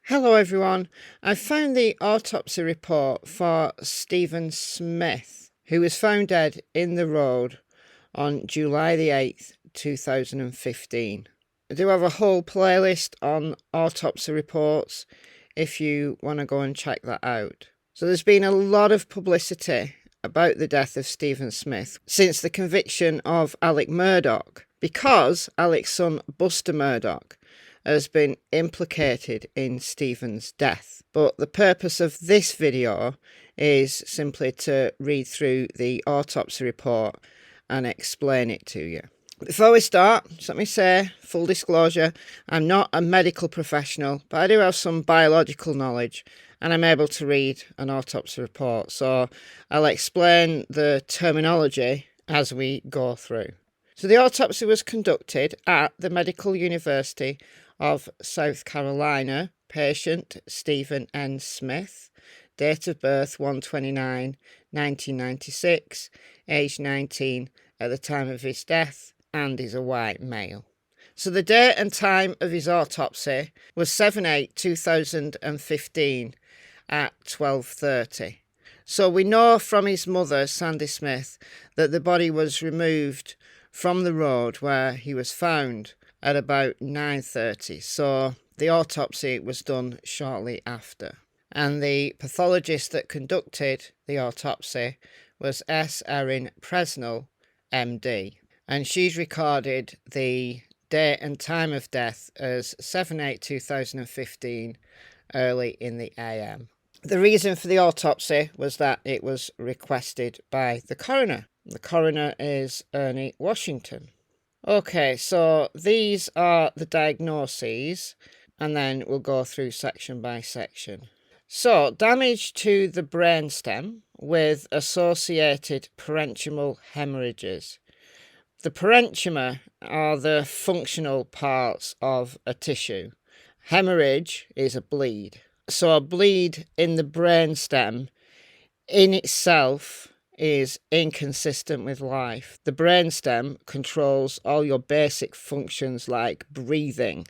Hello everyone, I found the autopsy report for Stephen Smith, who was found dead in the road on July the 8th, 2015. I do have a whole playlist on autopsy reports if you want to go and check that out. So there's been a lot of publicity about the death of Stephen Smith since the conviction of Alec Murdoch, because Alec's son Buster Murdoch has been implicated in Stephen's death. But the purpose of this video is simply to read through the autopsy report and explain it to you. Before we start, just let me say, full disclosure, I'm not a medical professional, but I do have some biological knowledge and I'm able to read an autopsy report. So I'll explain the terminology as we go through. So the autopsy was conducted at the Medical University of South Carolina. Patient Stephen N. Smith, date of birth 1/29/1996, age 19 at the time of his death, and is a white male. So the date and time of his autopsy was 7/8/2015 at 12:30. So we know from his mother, Sandy Smith, that the body was removed from the road where he was found at about 9:30. So the autopsy was done shortly after. And the pathologist that conducted the autopsy was S. Erin Presnell, MD. And she's recorded the date and time of death as 7/8/2015, early in the AM. The reason for the autopsy was that it was requested by the coroner. The coroner is Ernie Washington. Okay, so these are the diagnoses, and then we'll go through section by section. So, damage to the brainstem with associated parenchymal hemorrhages. The parenchyma are the functional parts of a tissue. Hemorrhage is a bleed. So a bleed in the brainstem in itself is inconsistent with life. The brainstem controls all your basic functions like breathing.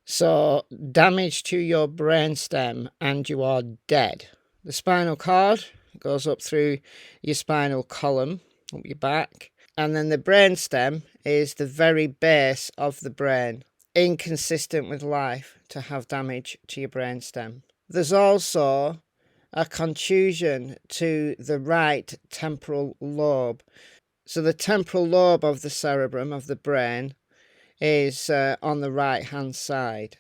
So damage to your brainstem and you are dead. The spinal cord goes up through your spinal column, up your back, and then the brainstem is the very base of the brain. Inconsistent with life to have damage to your brainstem. There's also a contusion to the right temporal lobe. So the temporal lobe of the cerebrum, of the brain, is on the right hand side.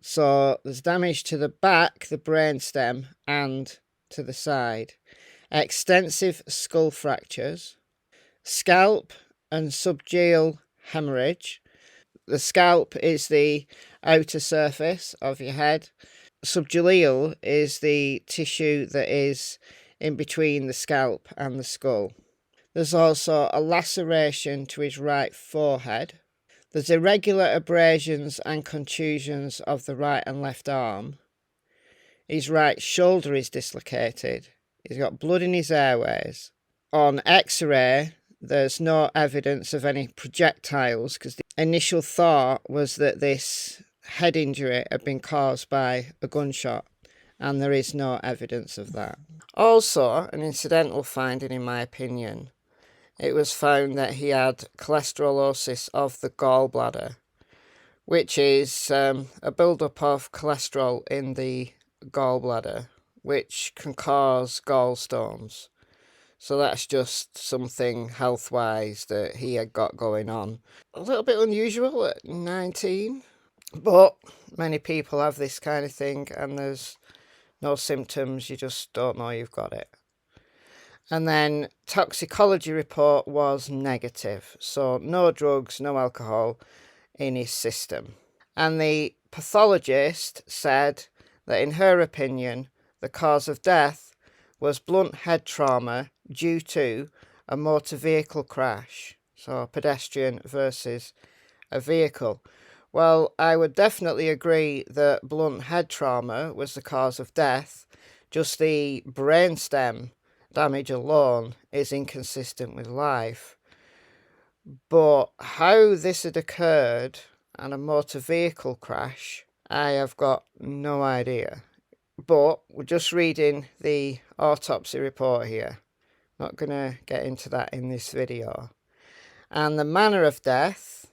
So there's damage to the back, the brainstem, and to the side. Extensive skull fractures, scalp and subgeal hemorrhage. The scalp is the outer surface of your head. Subgeal is the tissue that is in between the scalp and the skull. There's also a laceration to his right forehead. There's irregular abrasions and contusions of the right and left arm. His right shoulder is dislocated. He's got blood in his airways. On X-ray, there's no evidence of any projectiles because the initial thought was that this head injury had been caused by a gunshot, and there is no evidence of that. Also, an incidental finding in my opinion, it was found that he had cholesterolosis of the gallbladder, which is a build-up of cholesterol in the gallbladder, which can cause gallstones. So that's just something health-wise that he had got going on. A little bit unusual at 19, but many people have this kind of thing and there's no symptoms, you just don't know you've got it. And then toxicology report was negative, so no drugs, no alcohol in his system. And the pathologist said that in her opinion, the cause of death was blunt head trauma due to a motor vehicle crash. So a pedestrian versus a vehicle. Well, I would definitely agree that blunt head trauma was the cause of death. Just the brainstem damage alone is inconsistent with life. But how this had occurred and a motor vehicle crash I have got no idea. But we're just reading the autopsy report here. Not going to get into that in this video. And the manner of death,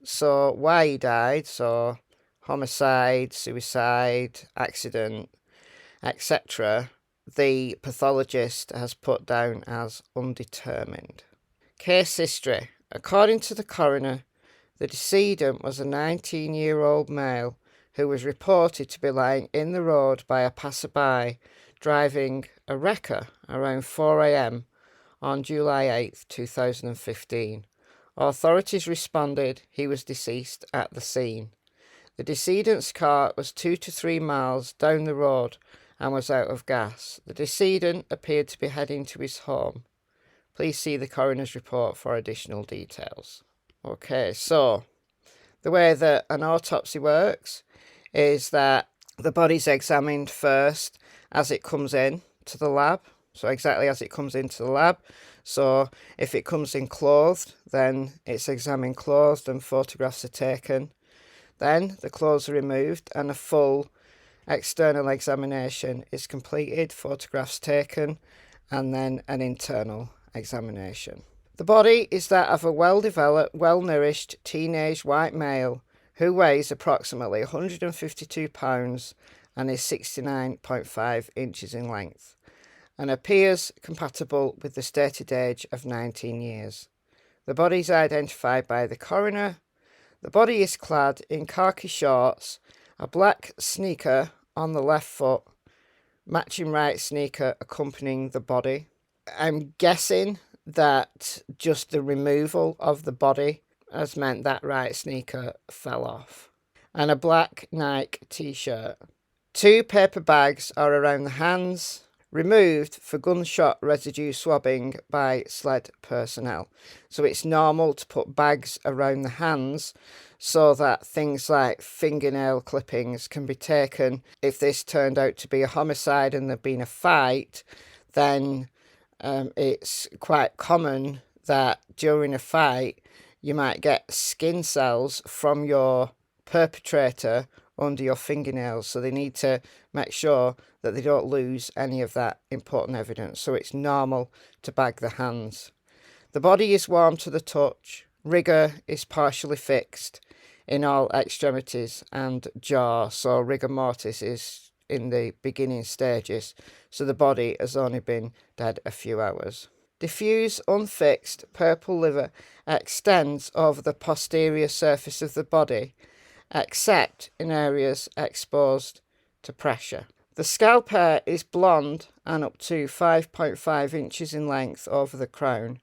so why he died, so homicide, suicide, accident, etc., the pathologist has put down as undetermined. Case history. According to the coroner, the decedent was a 19-year-old male who was reported to be lying in the road by a passerby driving a wrecker around 4 a.m. on July 8, 2015. Authorities responded he was deceased at the scene. The decedent's car was 2 to 3 miles down the road and was out of gas. The decedent appeared to be heading to his home. Please see the coroner's report for additional details. Okay, so the way that an autopsy works is that the body's examined first as it comes in to the lab. So exactly as it comes into the lab. So if it comes in clothed, then it's examined clothed and photographs are taken. Then the clothes are removed and a full external examination is completed, photographs taken, and then an internal examination. The body is that of a well-developed, well-nourished teenage white male who weighs approximately 152 pounds and is 69.5 inches in length and appears compatible with the stated age of 19 years. The body is identified by the coroner. The body is clad in khaki shorts, a black sneaker on the left foot, matching right sneaker accompanying the body. I'm guessing that just the removal of the body has meant that right sneaker fell off. And a black Nike t-shirt. 2 paper bags are around the hands, removed for gunshot residue swabbing by SLED personnel. So it's normal to put bags around the hands so that things like fingernail clippings can be taken. If this turned out to be a homicide and there'd been a fight, then it's quite common that during a fight you might get skin cells from your perpetrator under your fingernails, so they need to make sure that they don't lose any of that important evidence. So it's normal to bag the hands. The body is warm to the touch. Rigor is partially fixed in all extremities and jaw, so rigor mortis is in the beginning stages, so the body has only been dead a few hours. Diffuse, unfixed purple liver extends over the posterior surface of the body, except in areas exposed to pressure. The scalp hair is blonde and up to 5.5 inches in length over the crown.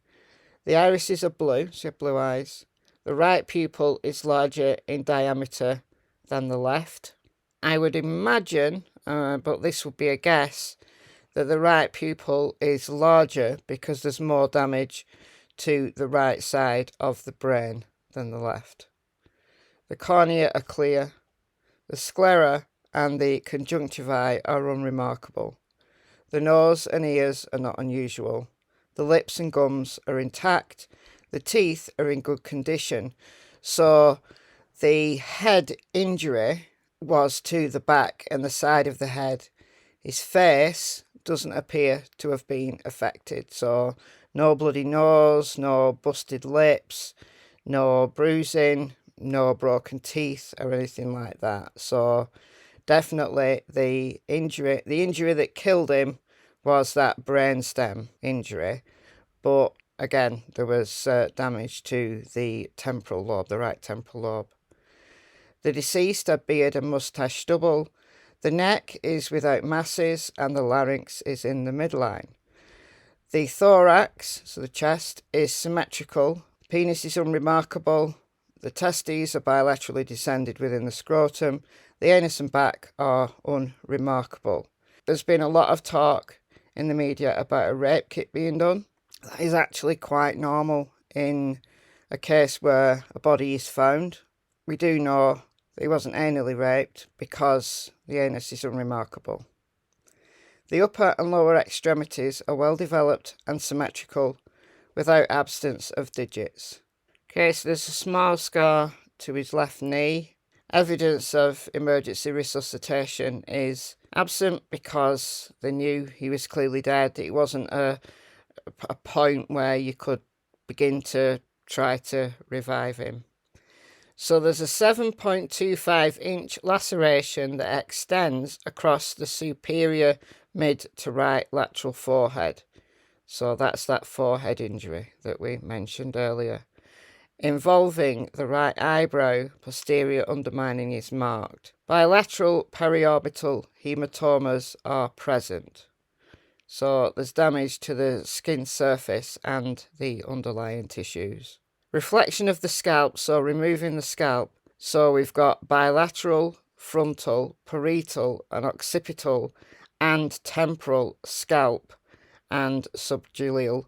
The irises are blue, so you have blue eyes. The right pupil is larger in diameter than the left. I would imagine, but this would be a guess, that the right pupil is larger because there's more damage to the right side of the brain than the left. The cornea are clear. The sclera and the conjunctivae are unremarkable. The nose and ears are not unusual. The lips and gums are intact. The teeth are in good condition. So the head injury was to the back and the side of the head. His face doesn't appear to have been affected. So no bloody nose, no busted lips, no bruising, no broken teeth or anything like that. So definitely the injury that killed him was that brainstem injury. But again, there was damage to the temporal lobe, the right temporal lobe. The deceased had beard and moustache stubble. The neck is without masses and the larynx is in the midline. The thorax, so the chest, is symmetrical. Penis is unremarkable. The testes are bilaterally descended within the scrotum. The anus and back are unremarkable. There's been a lot of talk in the media about a rape kit being done. That is actually quite normal in a case where a body is found. We do know that he wasn't anally raped because the anus is unremarkable. The upper and lower extremities are well developed and symmetrical without absence of digits. Okay, so there's a small scar to his left knee Evidence of emergency resuscitation is absent because they knew he was clearly dead. It wasn't a point where you could begin to try to revive him. So there's a 7.25 inch laceration that extends across the superior mid to right lateral forehead. So that's that forehead injury that we mentioned earlier. Involving the right eyebrow, posterior undermining is marked. Bilateral periorbital hematomas are present. So there's damage to the skin surface and the underlying tissues. Reflection of the scalp, so removing the scalp. So we've got bilateral, frontal, parietal and occipital and temporal scalp and subjugal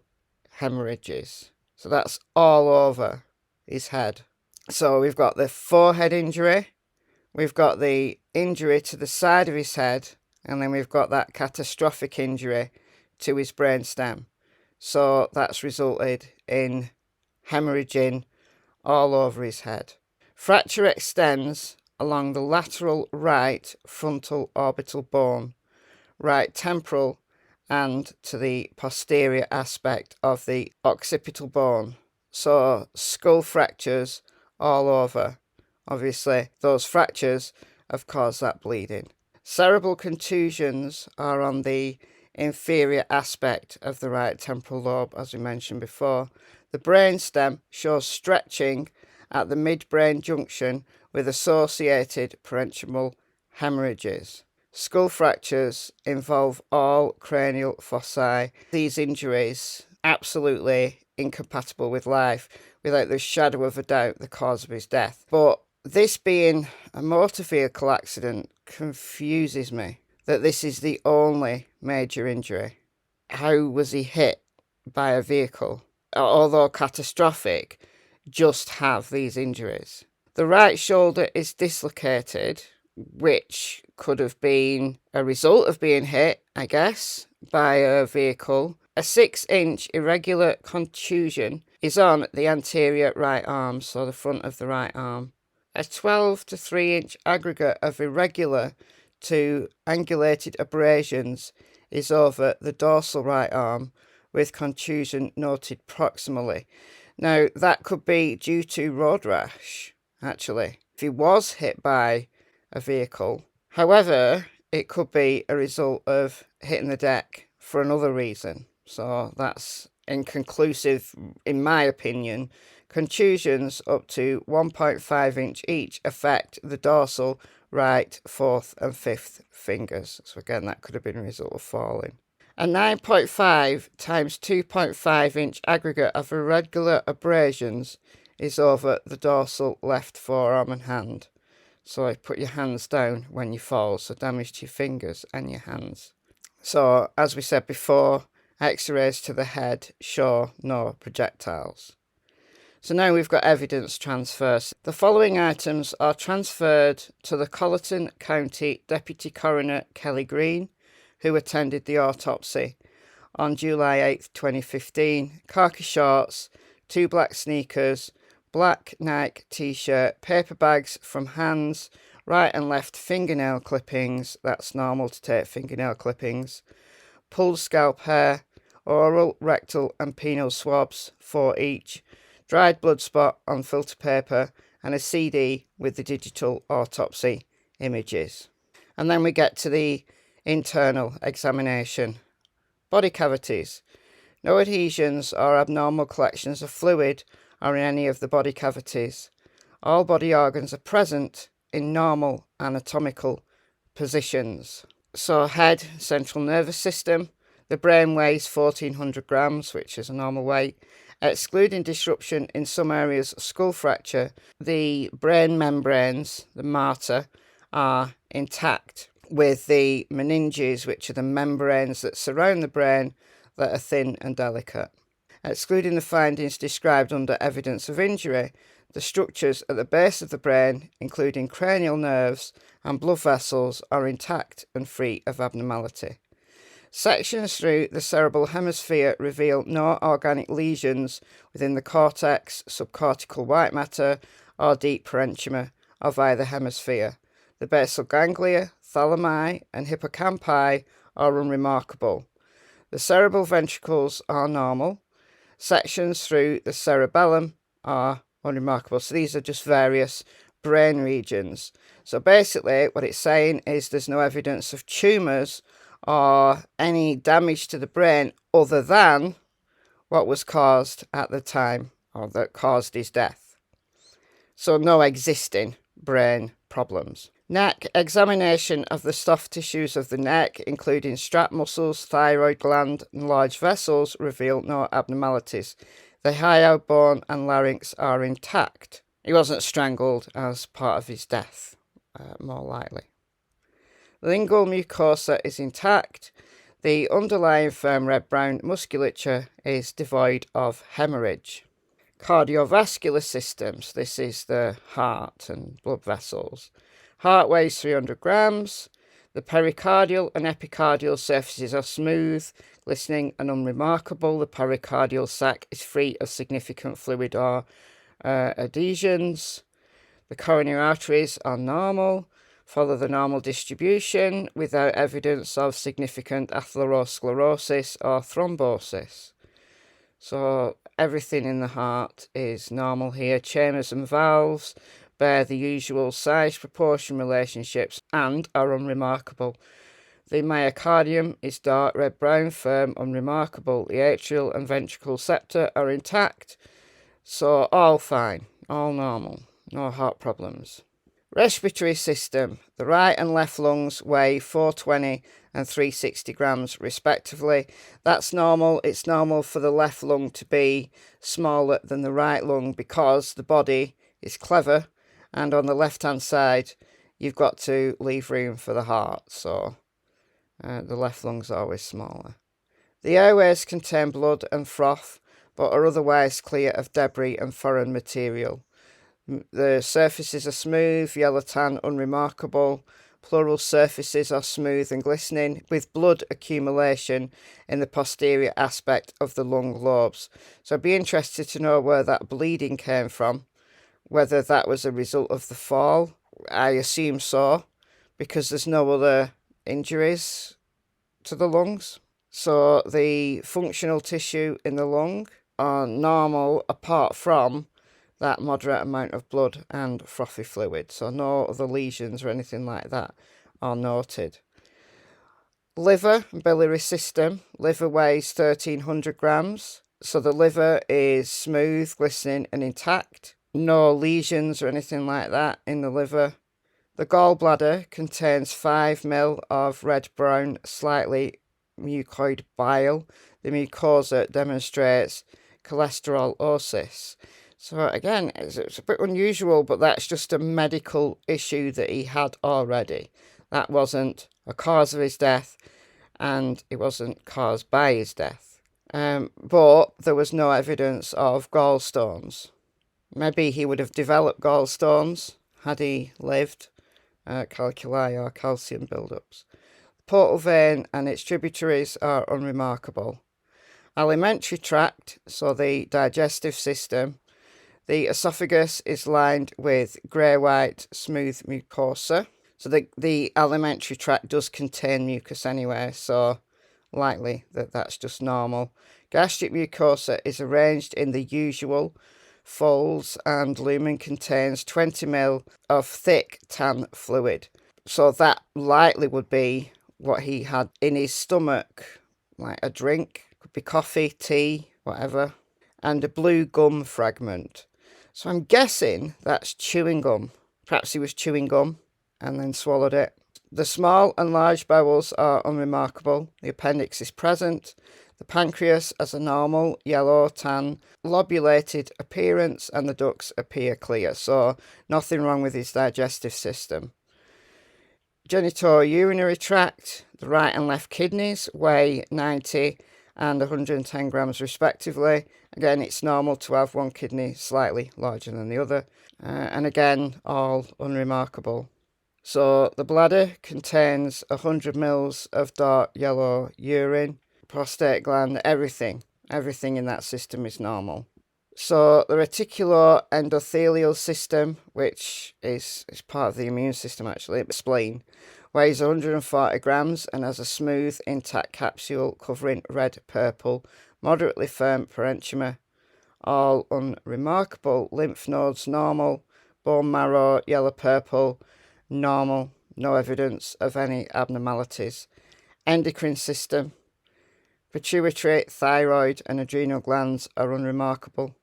hemorrhages. So that's all over his head. So we've got the forehead injury, we've got the injury to the side of his head, and then we've got that catastrophic injury to his brainstem. So that's resulted in hemorrhaging all over his head. Fracture extends along the lateral right frontal orbital bone, right temporal, and to the posterior aspect of the occipital bone. So skull fractures all over. Obviously, those fractures have caused that bleeding. Cerebral contusions are on the inferior aspect of the right temporal lobe, as we mentioned before. The brainstem shows stretching at the midbrain junction with associated parenchymal hemorrhages. Skull fractures involve all cranial foci. These injuries absolutely incompatible with life, without the shadow of a doubt the cause of his death. But this being a motor vehicle accident confuses me, that this is the only major injury. How was he hit by a vehicle, although catastrophic, just have these injuries? The right shoulder is dislocated, which could have been a result of being hit, I guess, by a vehicle. A 6-inch irregular contusion is on the anterior right arm, so the front of the right arm. A 12 to 3-inch aggregate of irregular to angulated abrasions is over the dorsal right arm, with contusion noted proximally. Now, that could be due to road rash, actually, if he was hit by a vehicle. However, it could be a result of hitting the deck for another reason. So that's inconclusive, in my opinion. Contusions up to 1.5 inch each affect the dorsal right, 4th and 5th fingers. So again, that could have been a result of falling. A 9.5 times 2.5 inch aggregate of irregular abrasions is over the dorsal left forearm and hand. So you put your hands down when you fall, so damage to your fingers and your hands. So, as we said before, X-rays to the head show no projectiles. So now we've got evidence transfers. The following items are transferred to the Colleton County Deputy Coroner Kelly Green, who attended the autopsy on July 8th, 2015. Khaki shorts, 2 black sneakers, black Nike t-shirt, paper bags from hands, right and left fingernail clippings, that's normal to take fingernail clippings, pulled scalp hair, oral, rectal and penile swabs, 4 each, dried blood spot on filter paper, and a CD with the digital autopsy images. And then we get to the internal examination. Body cavities. No adhesions or abnormal collections of fluid are in any of the body cavities. All body organs are present in normal anatomical positions. So head, central nervous system. The brain weighs 1400 grams, which is a normal weight. Excluding disruption in some areas of skull fracture, the brain membranes, the mater, are intact, with the meninges, which are the membranes that surround the brain, that are thin and delicate. Excluding the findings described under evidence of injury, the structures at the base of the brain, including cranial nerves and blood vessels, are intact and free of abnormality. Sections through the cerebral hemisphere reveal no organic lesions within the cortex, subcortical white matter, or deep parenchyma of either hemisphere. The basal ganglia, thalami, and hippocampi are unremarkable. The cerebral ventricles are normal. Sections through the cerebellum are unremarkable. So these are just various brain regions. So basically what it's saying is there's no evidence of tumours or any damage to the brain other than what was caused at the time, or that caused his death. So no existing brain problems. Neck. Examination of the soft tissues of the neck, including strap muscles, thyroid gland, and large vessels, reveal no abnormalities. The hyoid bone and larynx are intact. He wasn't strangled as part of his death, more likely. Lingual mucosa is intact. The underlying firm red-brown musculature is devoid of hemorrhage. Cardiovascular systems. This is the heart and blood vessels. Heart weighs 300 grams. The pericardial and epicardial surfaces are smooth, glistening and unremarkable. The pericardial sac is free of significant fluid or adhesions. The coronary arteries are normal, follow the normal distribution without evidence of significant atherosclerosis or thrombosis. So everything in the heart is normal here. Chambers and valves bear the usual size proportion relationships and are unremarkable. The myocardium is dark red-brown, firm, unremarkable. The atrial and ventricle septa are intact, so all fine, all normal, no heart problems. Respiratory system. The right and left lungs weigh 420 and 360 grams respectively. That's normal. It's normal for the left lung to be smaller than the right lung because the body is clever, and on the left hand side you've got to leave room for the heart, so the left lung's always smaller. The airways contain blood and froth but are otherwise clear of debris and foreign material. The surfaces are smooth, yellow tan, unremarkable. Pleural surfaces are smooth and glistening, with blood accumulation in the posterior aspect of the lung lobes. So I'd be interested to know where that bleeding came from, whether that was a result of the fall. I assume so, because there's no other injuries to the lungs. So the functional tissue in the lung are normal apart from that moderate amount of blood and frothy fluid. So no other lesions or anything like that are noted. Liver and biliary system. Liver weighs 1300 grams. So the liver is smooth, glistening and intact. No lesions or anything like that in the liver. The gallbladder contains 5 ml of red-brown, slightly mucoid bile. The mucosa demonstrates cholesterolosis. So again, it's a bit unusual, but that's just a medical issue that he had already. That wasn't a cause of his death, and it wasn't caused by his death. But there was no evidence of gallstones. Maybe he would have developed gallstones had he lived, calculi or calcium buildups. The portal vein and its tributaries are unremarkable. Alimentary tract, so the digestive system. The esophagus is lined with grey-white smooth mucosa. So the alimentary tract does contain mucus anyway, so likely that's just normal. Gastric mucosa is arranged in the usual folds, and lumen contains 20 ml of thick tan fluid. So that likely would be what he had in his stomach, like a drink, could be coffee, tea, whatever, and a blue gum fragment. So I'm guessing that's chewing gum. Perhaps he was chewing gum and then swallowed it. The small and large bowels are unremarkable. The appendix is present. The pancreas has a normal yellow tan lobulated appearance, and the ducts appear clear. So nothing wrong with his digestive system. Genitourinary tract. The right and left kidneys weigh 90 and 110 grams respectively. Again, it's normal to have one kidney slightly larger than the other. And again, all unremarkable. So the bladder contains 100 ml of dark yellow urine. Prostate gland, everything in that system is normal. So the reticuloendothelial system, which is part of the immune system actually, spleen, weighs 140 grams and has a smooth, intact capsule covering red-purple, moderately firm parenchyma. All unremarkable. Lymph nodes normal. Bone marrow yellow-purple, normal. No evidence of any abnormalities. Endocrine system. Pituitary, thyroid and adrenal glands are unremarkable.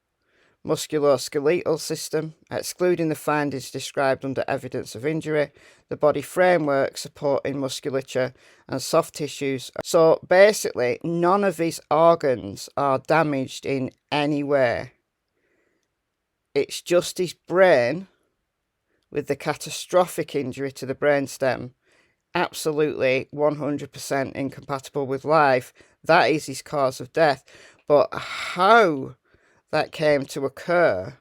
Musculoskeletal system, excluding the findings described under evidence of injury, the body framework supporting musculature and soft tissues. So basically, none of his organs are damaged in any way. It's just his brain, with the catastrophic injury to the brainstem, absolutely 100% incompatible with life. That is his cause of death. But how that came to occur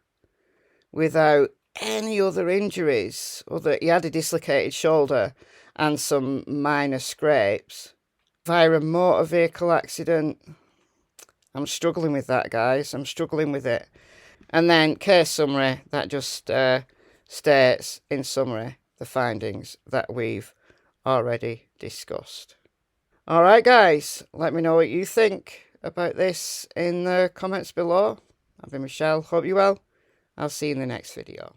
without any other injuries, he had a dislocated shoulder and some minor scrapes via a motor vehicle accident. I'm struggling with that, guys. I'm struggling with it. And then case summary, that just states in summary the findings that we've already discussed. All right, guys, let me know what you think about this in the comments below. I've been Michelle. Hope you're well. I'll see you in the next video.